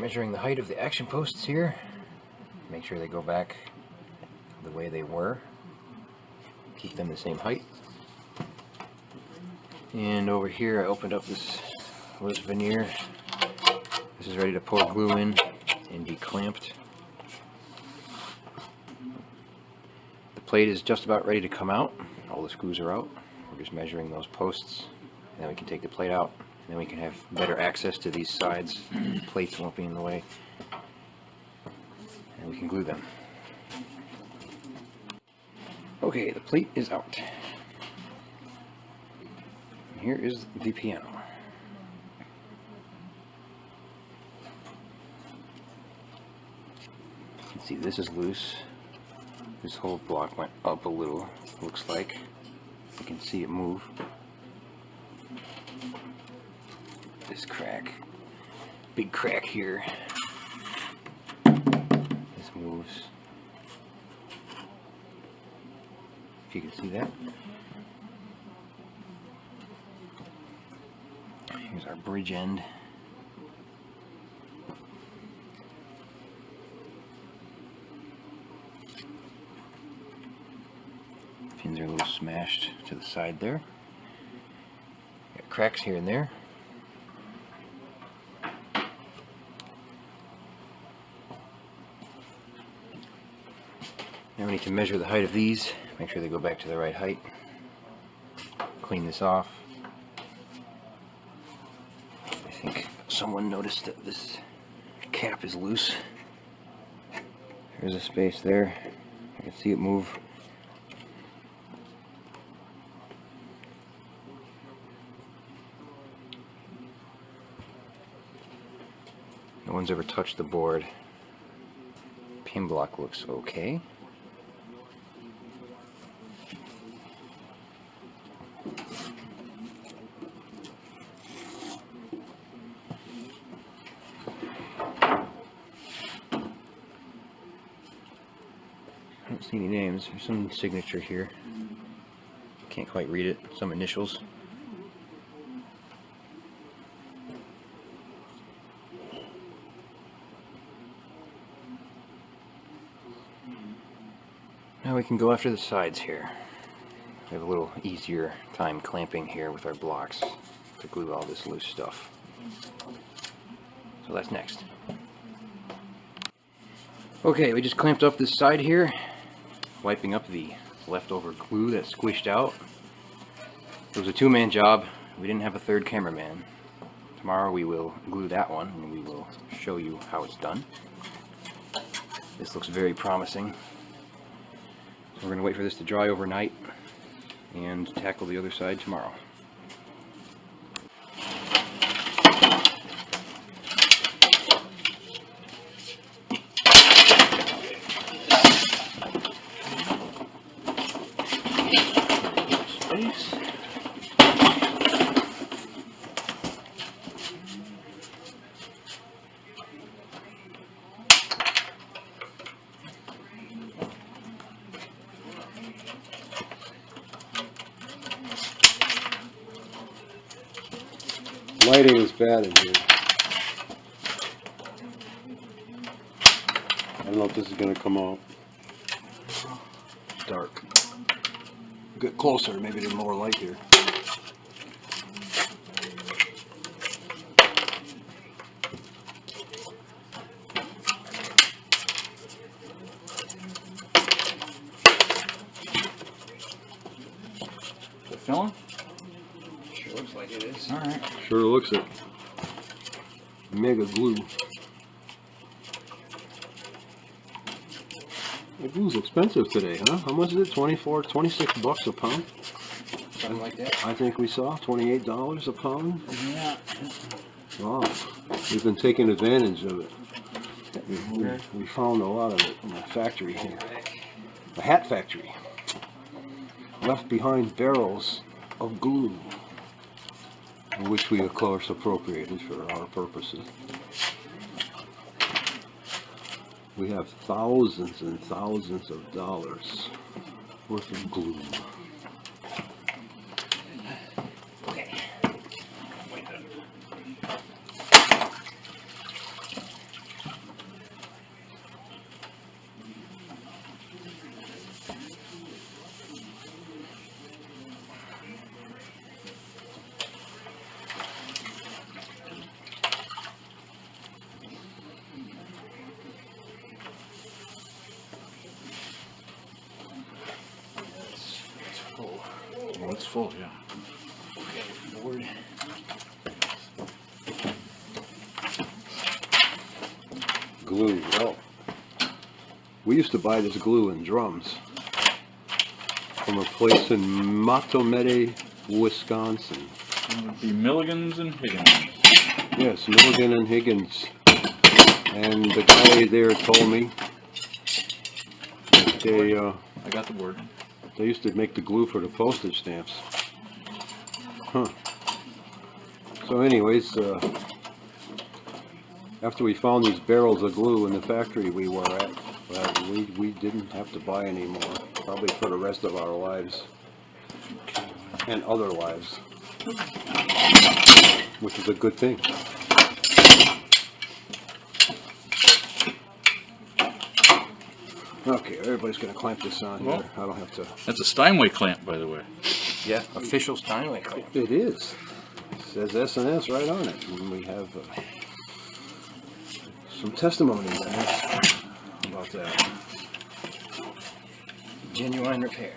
Measuring the height of the action posts here. Make sure they go back the way they were. Keep them the same height. And over here I opened up this loose veneer. This is ready to pour glue in and be clamped. The plate is just about ready to come out. All the screws are out. We're just measuring those posts, and then we can take the plate out. And then we can have better access to these sides. Plates won't be in the way. And we can glue them. Okay, the plate is out. And here is the piano. You can see this is loose. This whole block went up a little, looks like. You can see it move. This crack, big crack here. This moves. If you can see that. Here's our bridge end. Pins are a little smashed to the side there. Got cracks here and there. Now we need to measure the height of these, make sure they go back to the right height. Clean this off. I think someone noticed that this cap is loose. There's a space there. I can see it move. No one's ever touched the board. Pin block looks okay. I don't see any names. There's some signature here. Can't quite read it. Some initials. Now we can go after the sides here. We have a little easier time clamping here with our blocks to glue all this loose stuff. So that's next. Okay, we just clamped up this side here, wiping up the leftover glue that squished out. It was a two-man job. We didn't have a third cameraman. Tomorrow we will glue that one and we will show you how it's done. This looks very promising. We're going to wait for this to dry overnight and tackle the other side tomorrow. Space. Lighting is bad in here. I don't know if this is going to come out. It's dark. Get closer, maybe there's more light here. Is it filling? Sure looks like it is. Alright. Sure looks it. Mega glue. The glue's expensive today, huh? How much is it? 24, 26 bucks a pound? Something like that. I think we saw $28 a pound. Yeah. Wow. We've been taking advantage of it. We found a lot of it in the factory here. The hat factory. Left behind barrels of glue, which we of course appropriated for our purposes. We have thousands and thousands of dollars worth of glue. full, yeah. Okay, board. Glue. Well, we used to buy this glue in drums from a place in Matomede, Wisconsin. It would be Milligan's and Higgins. Yes, Milligan and Higgins. And the guy there told me that I got the word. they used to make the glue for the postage stamps. Huh. So anyways, after we found these barrels of glue in the factory we were at, we didn't have to buy any more, probably for the rest of our lives and other lives, which is a good thing. Okay, everybody's gonna clamp this on here. I don't have to. That's a Steinway clamp, by the way. Yeah, official Steinway clamp. It is. It says S&S right on it, and we have some testimony about that. Genuine repair.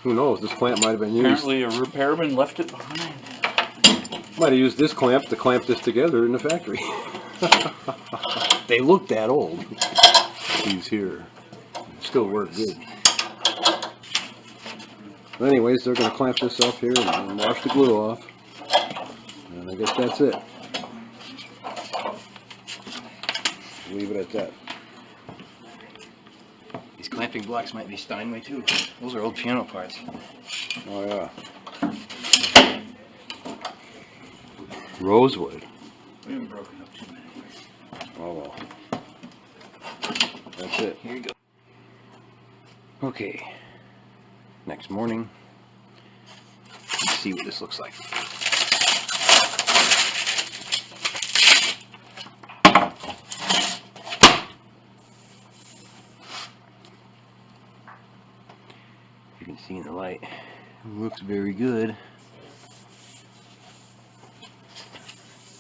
Who knows? This clamp might have been used. Apparently a repairman left it behind. Might have used this clamp to clamp this together in the factory. They look that old. These here still work good. But anyways, they're going to clamp this up here and wash the glue off. And I guess that's it. Leave it at that. These clamping blocks might be Steinway too. Those are old piano parts. Oh yeah. Rosewood. We haven't broken up too many. Oh well. That's it. Here you go. Okay. Next morning. Let's see what this looks like. You can see in the light. It looks very good.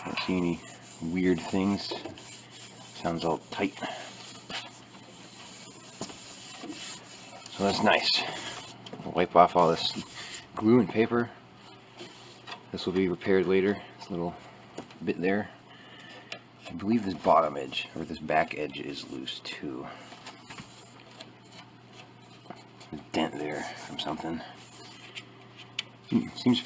I don't see any weird things. Sounds all tight. So that's nice. I'll wipe off all this glue and paper. This will be repaired later. This little bit there. I believe this bottom edge, or this back edge, is loose too. A dent there from something. Seems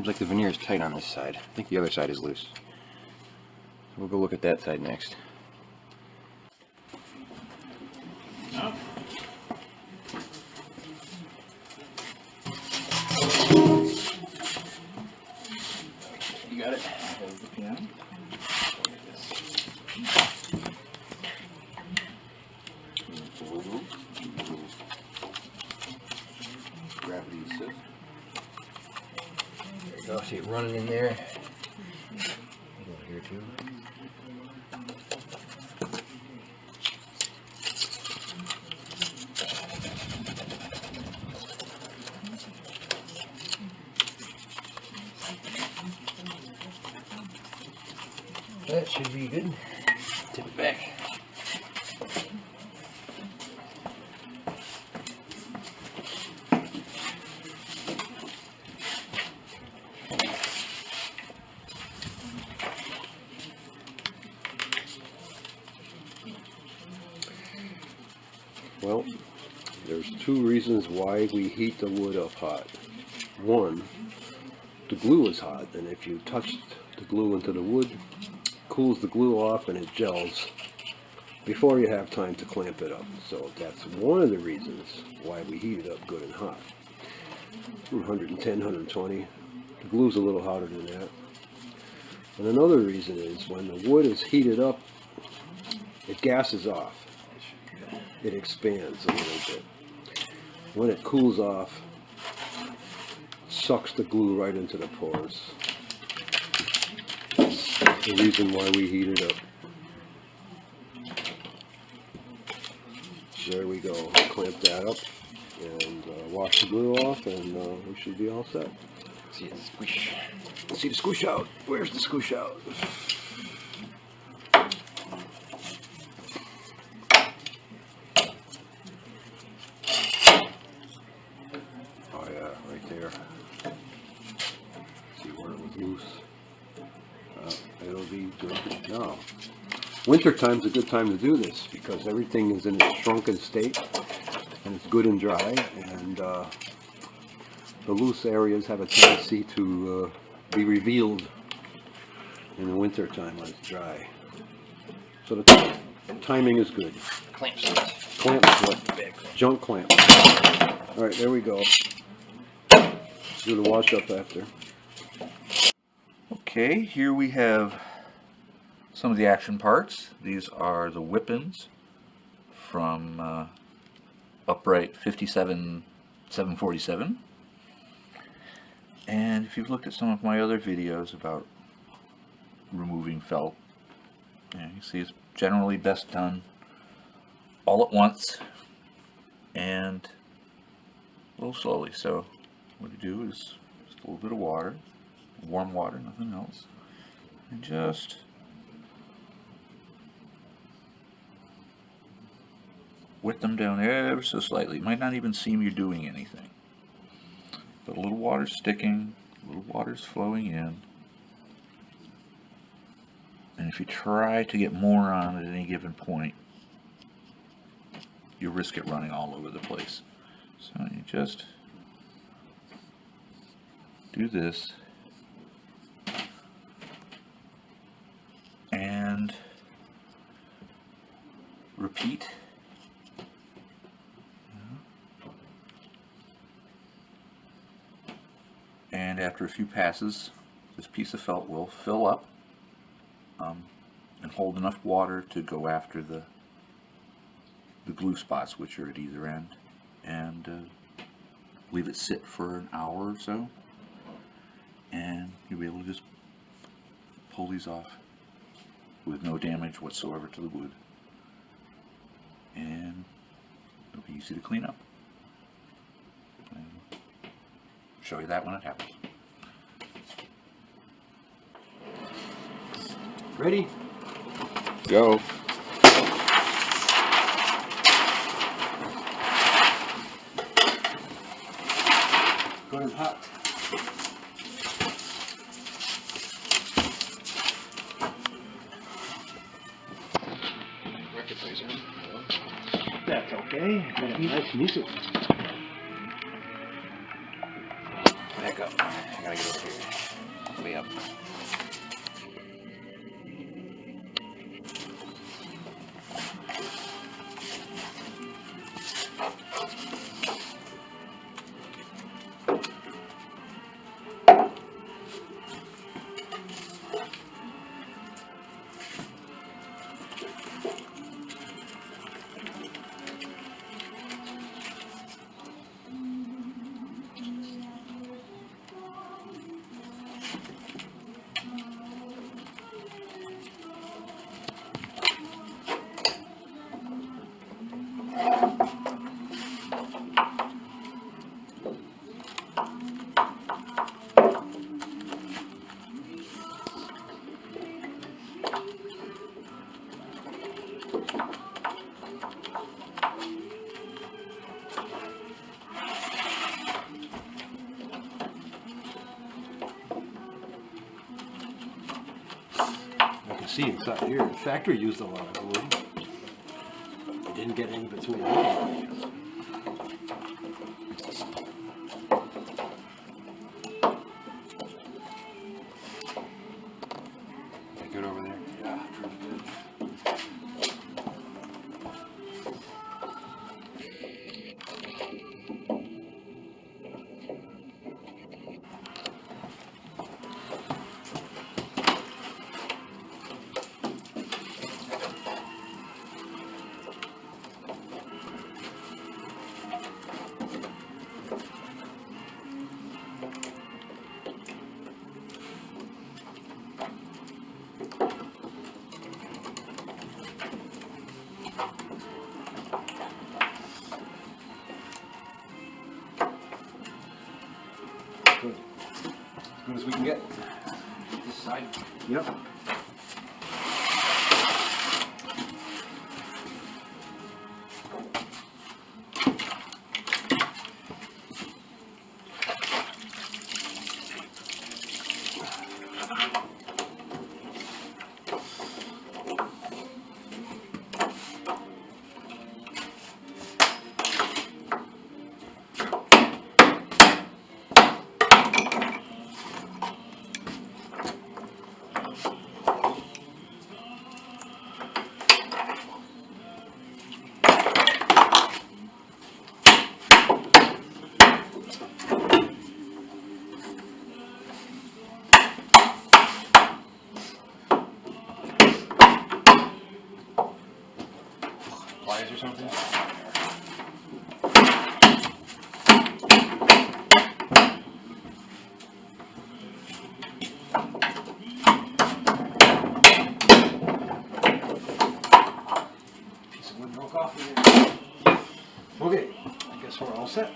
like the veneer is tight on this side. I think the other side is loose. So we'll go look at that side next. Oh. You got it? Yeah. Gravity assist. There you go. See it running in there. Over here too. That should be good. Tip it back. Well, there's two reasons why we heat the wood up hot. One, the glue is hot, and if you touch the glue into the wood, cools the glue off and it gels before you have time to clamp it up. So that's one of the reasons why we heat it up good and hot. 110, 120. The glue's a little hotter than that. And another reason is when the wood is heated up, it gases off. It expands a little bit. When it cools off, sucks the glue right into the pores. That's the reason why we heat it up. There we go. Clamp that up and wash the glue off, and we should be all set. See it squish. See the squish out. Where's the squish out? loose. It'll be good. Now, winter time's a good time to do this because everything is in its shrunken state and it's good and dry, and the loose areas have a tendency to be revealed in the winter time when it's dry. So the timing is good. Clamps. Clamps, what? Junk clamps. All right, there we go. Do the wash up after. Okay, here we have some of the action parts. These are the whip-ins from Upright 57-747. And if you've looked at some of my other videos about removing felt, you see it's generally best done all at once and a little slowly. So what you do is just a little bit of water, warm water, nothing else, and just wet them down ever so slightly. It might not even seem you're doing anything, but a little water's sticking, a little water's flowing in, and if you try to get more on at any given point, you risk it running all over the place. So you just do this and repeat. And after a few passes, this piece of felt will fill up and hold enough water to go after the glue spots, which are at either end, and leave it sit for an hour or so, and you'll be able to just pull these off with no damage whatsoever to the wood, and it'll be easy to clean up. And show you that when it happens. Ready? Go. Going hot. That's okay. Nice music. Back up. I gotta get over here. Way up. See inside here, the factory used a lot of wood. They didn't get any between here. Good over there. Yeah, pretty good. Good. As good as we can get. This side. Yep. something. Piece of wood broke off here. Okay, I guess we're all set.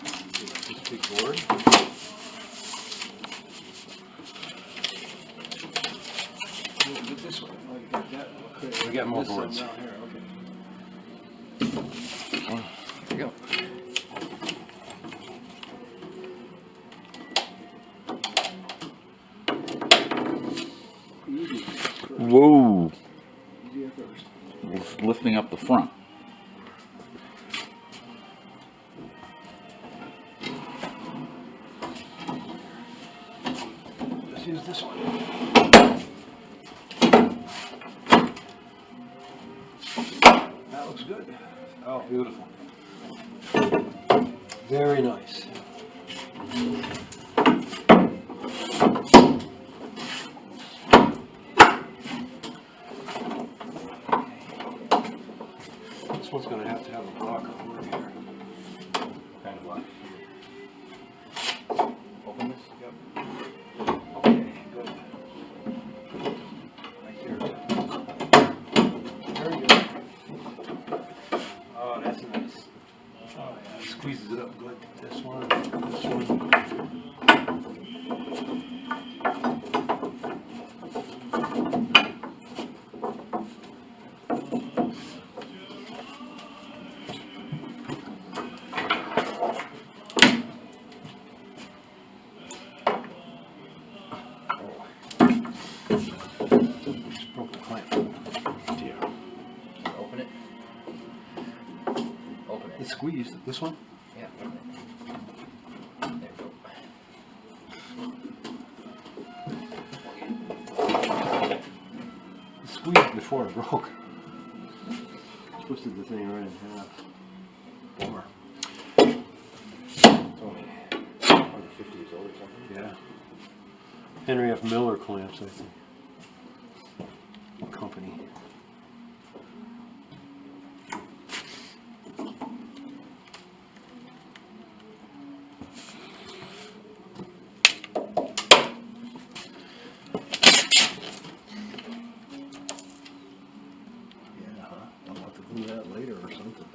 This big board. We'll get this one. Oh, you got that. Okay. We got more This one boards. down here. Okay. Okay, there you go. Easy at first. Whoa! Easy at first. It's lifting up the front. Let's use this one. That looks good. Oh, beautiful. Very nice. This one's going to have a block over here. Kind of block. Open this? Yep. Okay, good. Right here. Very good. Oh, that's nice. Oh, yeah, it squeezes it up good. This one, this one. Just broke the clamp. Dear. Open it. Open it. It's squeezed. This one? Yeah, open it. There we go. It's squeezed before it broke. Twisted the thing right in half. Bummer. It's only 150 years old or something. Yeah. Henry F. Miller clamps, I think. Company. Yeah, huh? I'll have to glue that later or something.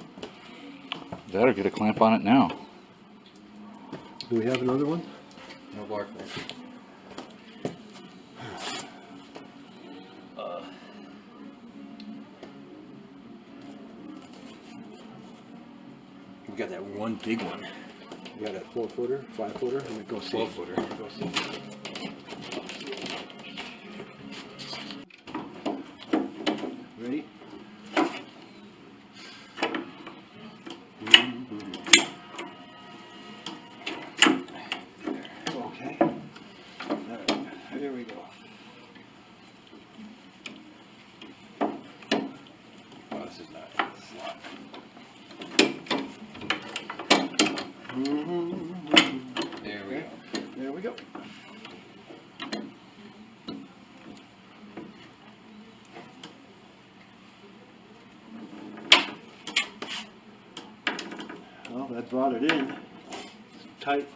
Better get a clamp on it now. Do we have another one? No bark there. We got that one big one. We got a 4-footer, 5-footer, and it goes 12-footer. Go see. Ready? Okay. There we go. Oh, this is not. There we go. There we go. Well, that brought it in. It's tight.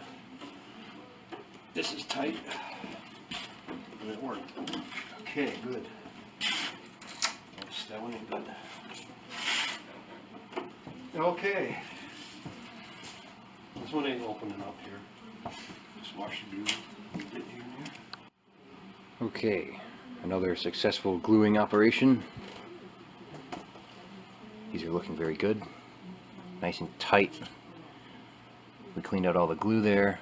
This is tight. And it worked. Okay, good. That one ain't good. Okay. This one ain't opening up here. Just wash the glue a bit here and there. Okay, another successful gluing operation. These are looking very good. Nice and tight. We cleaned out all the glue there.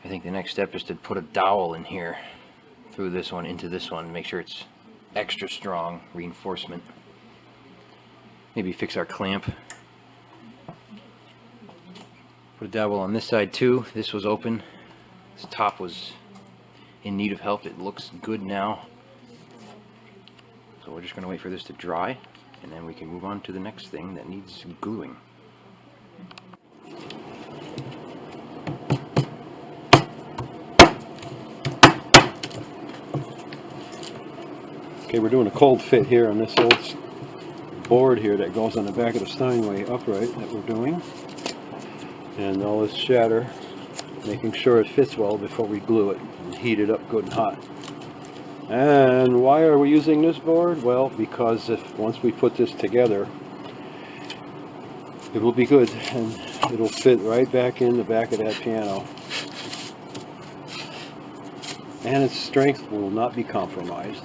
I think the next step is to put a dowel in here through this one into this one, make sure it's extra strong reinforcement. Maybe fix our clamp. Put a dowel on this side too. This was open. This top was in need of help. It looks good now. So we're just going to wait for this to dry, and then we can move on to the next thing that needs gluing. Okay, we're doing a cold fit here on this old board here that goes on the back of the Steinway Upright that we're doing. And all this shatter, making sure it fits well before we glue it and heat it up good and hot. And why are we using this board? Well, because if once we put this together, it will be good and it'll fit right back in the back of that piano. And its strength will not be compromised.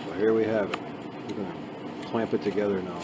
So here we have it. We're going to clamp it together now.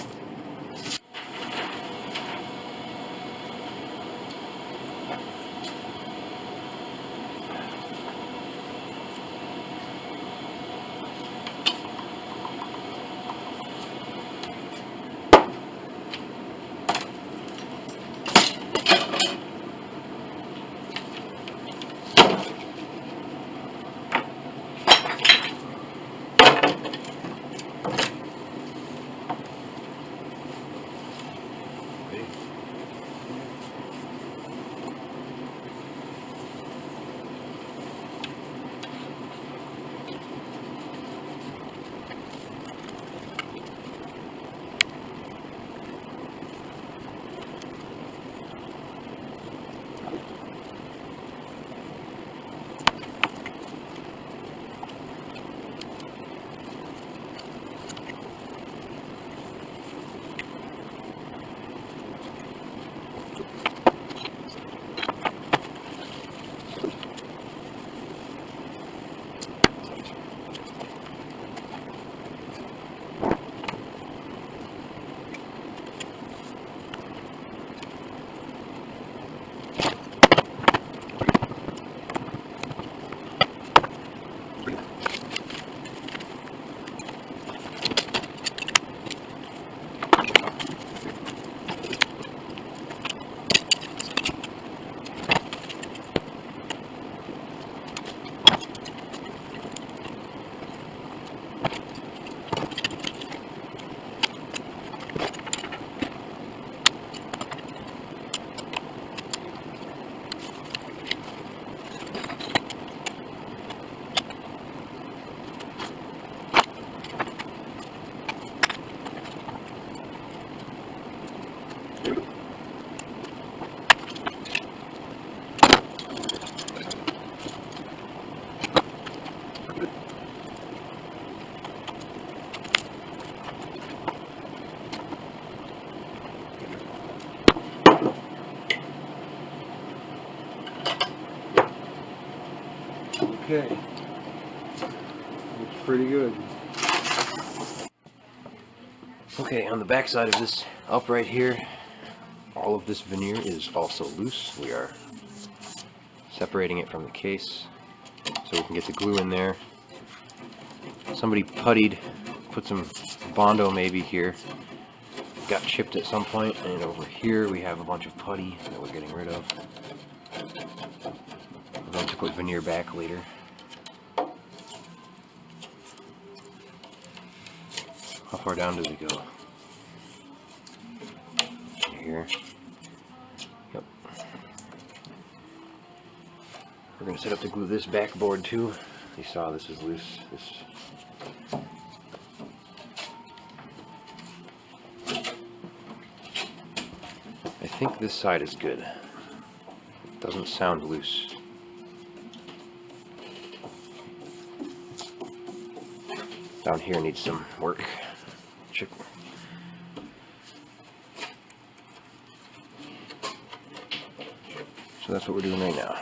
Okay, looks pretty good. Okay, on the back side of this upright here, all of this veneer is also loose. We are separating it from the case so we can get the glue in there. Somebody puttied, put some Bondo maybe here, got chipped at some point, and over here we have a bunch of putty that we're getting rid of. We're going to put veneer back later. How far down does it go? Here. Yep. We're going to set up to glue this backboard too. You saw this is loose. I think this side is good. It doesn't sound loose. Down here needs some work. Check. So that's what we're doing right now.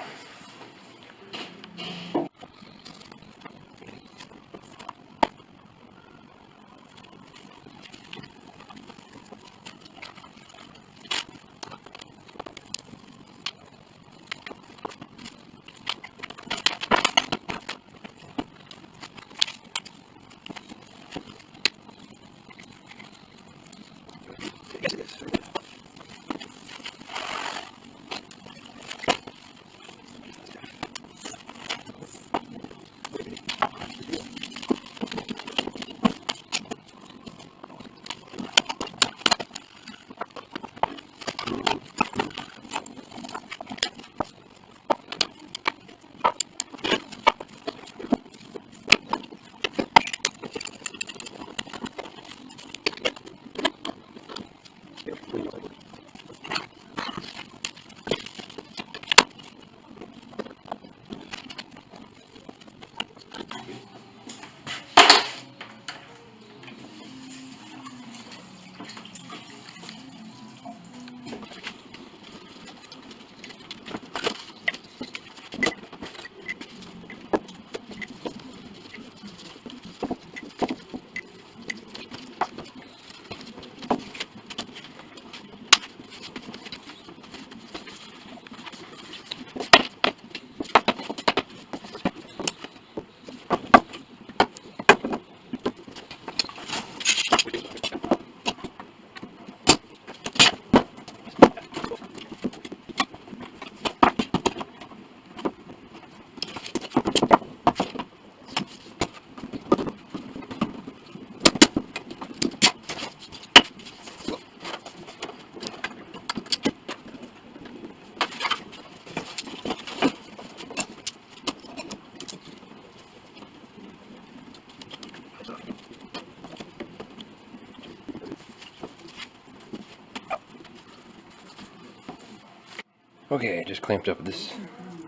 Okay, I just clamped up this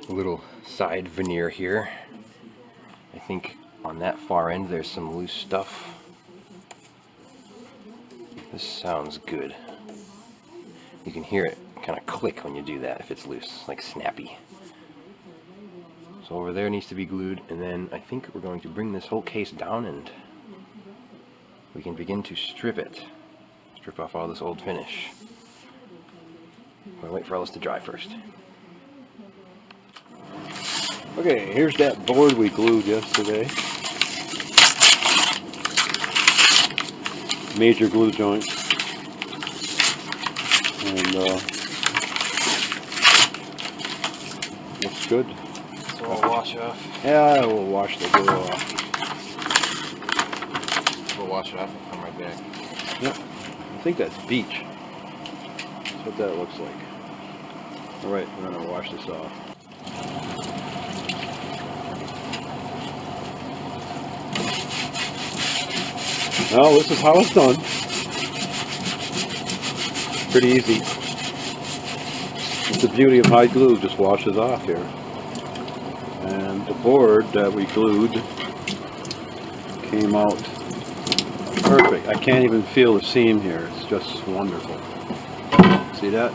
little side veneer here. I think on that far end there's some loose stuff. This sounds good. You can hear it kind of click when you do that if it's loose, like snappy. So over there needs to be glued, and then I think we're going to bring this whole case down and we can begin to strip it. Strip off all this old finish. I'm gonna wait for all this to dry first. Okay, here's that board we glued yesterday. Major glue joint. And looks good. So I'll wash off. Yeah, we'll wash the glue off. We'll wash it off and come right back. Yep, I think that's beach. That's what that looks like. Alright, we're gonna wash this off. Well, this is how it's done. Pretty easy. It's the beauty of hide glue, just washes off here. And the board that we glued came out perfect. I can't even feel the seam here. It's just wonderful. See that?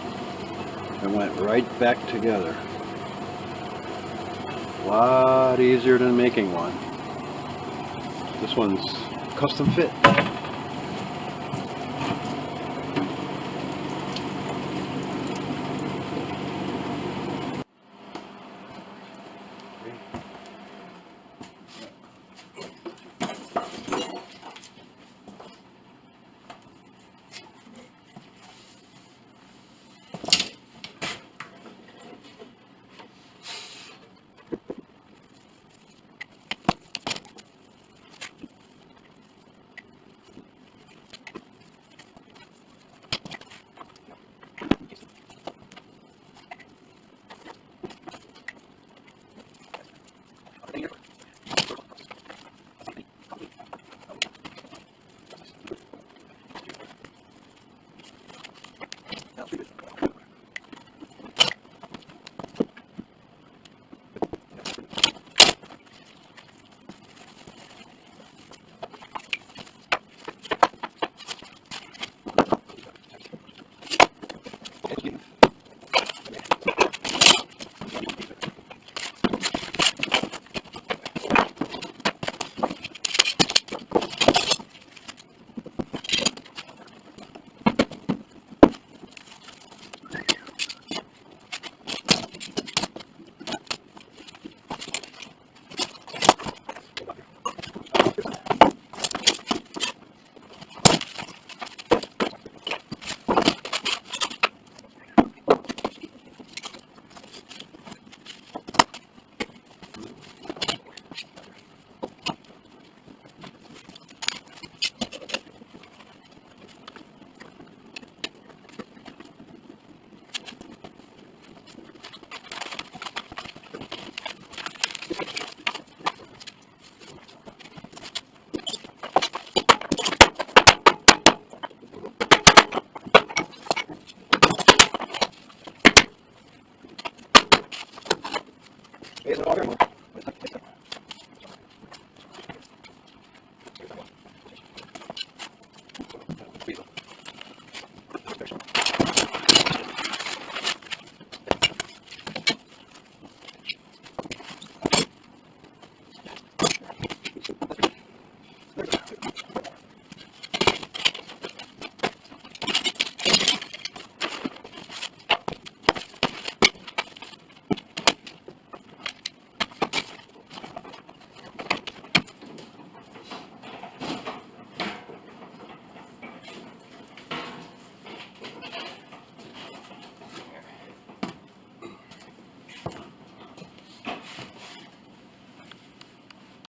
It went right back together. A lot easier than making one. This one's custom fit.